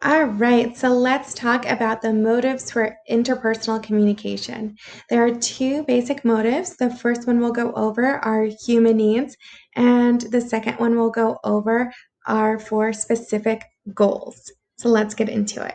All right, so let's talk about the motives for interpersonal communication. There are two basic motives. The first one we'll go over are human needs, and the second one we'll go over are for specific goals. So let's get into it.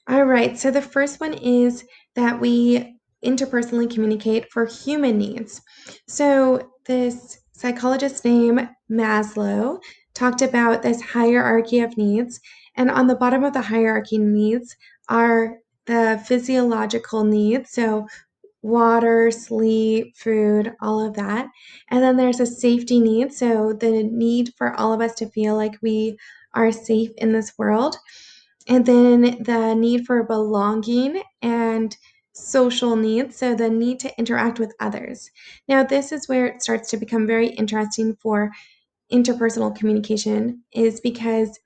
All right, so the first one is that we interpersonally communicate for human needs. So, this psychologist named Maslow talked about this hierarchy of needs, and on the bottom of the hierarchy needs are the physiological needs. So, water, sleep, food, all of that. And then there's a safety need. So, the need for all of us to feel like we are safe in this world. And then the need for belonging and social needs, so the need to interact with others. Now, this is where it starts to become very interesting for interpersonal communication, is because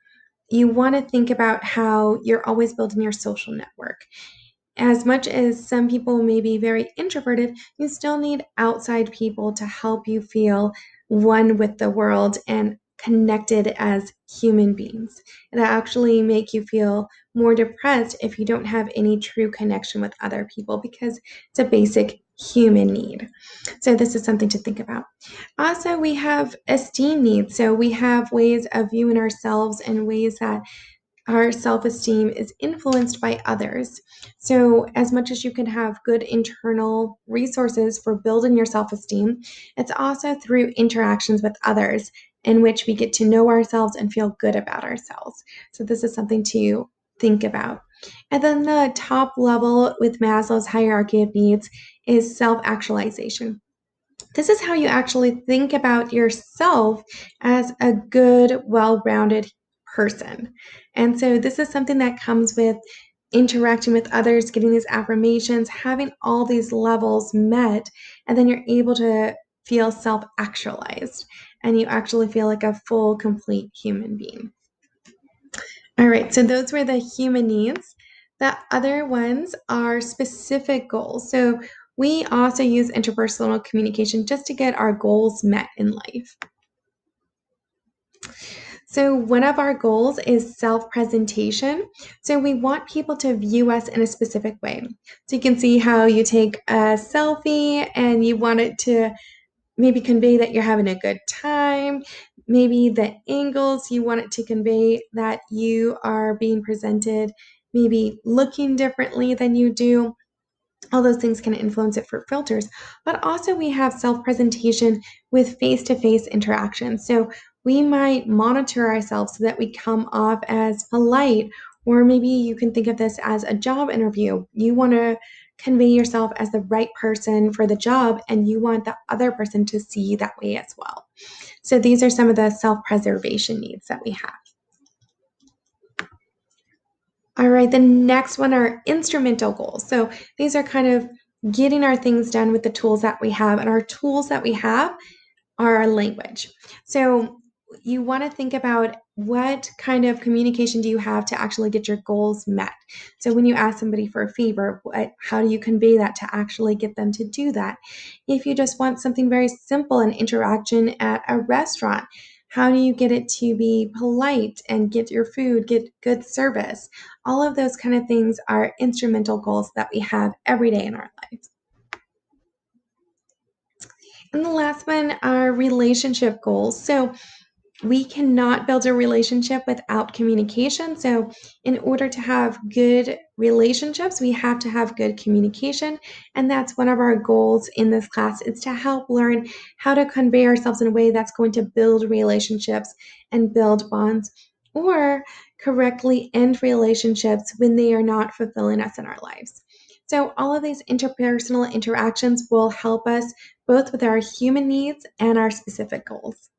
you want to think about how you're always building your social network. As much as some people may be very introverted, you still need outside people to help you feel one with the world and connected as human beings. It'll actually make you feel more depressed if you don't have any true connection with other people because it's a basic human need. So, this is something to think about. Also, we have esteem needs. So, we have ways of viewing ourselves in ways that our self esteem is influenced by others. So, as much as you can have good internal resources for building your self esteem, it's also through interactions with others in which we get to know ourselves and feel good about ourselves. So, this is something to think about. And then the top level with Maslow's hierarchy of needs is self actualization. This is how you actually think about yourself as a good, well rounded person. And so, this is something that comes with interacting with others, getting these affirmations, having all these levels met, and then you're able to feel self actualized and you actually feel like a full, complete human being. All right, so those were the human needs. The other ones are specific goals. So we also use interpersonal communication just to get our goals met in life. So, one of our goals is self presentation. So, we want people to view us in a specific way. So, you can see how you take a selfie and you want it to maybe convey that you're having a good time. Maybe the angles you want it to convey that you are being presented, maybe looking differently than you do. All those things can influence it for filters. But also, we have self presentation with face to face interaction. So, we might monitor ourselves so that we come off as polite, or maybe you can think of this as a job interview. You want to convey yourself as the right person for the job, and you want the other person to see you that way as well. So, these are some of the self preservation needs that we have. All right, the next one are instrumental goals. So these are kind of getting our things done with the tools that we have, and our tools that we have are our language. So you want to think about what kind of communication do you have to actually get your goals met. So when you ask somebody for a favor, how do you convey that to actually get them to do that? If you just want something very simple, an interaction at a restaurant, how do you get it to be polite and get your food, get good service? All of those kind of things are instrumental goals that we have every day in our lives. And the last one are relationship goals. So we cannot build a relationship without communication. So, in order to have good relationships, we have to have good communication. And that's one of our goals in this class is to help learn how to convey ourselves in a way that's going to build relationships and build bonds, or correctly end relationships when they are not fulfilling us in our lives. So, all of these interpersonal interactions will help us both with our human needs and our specific goals.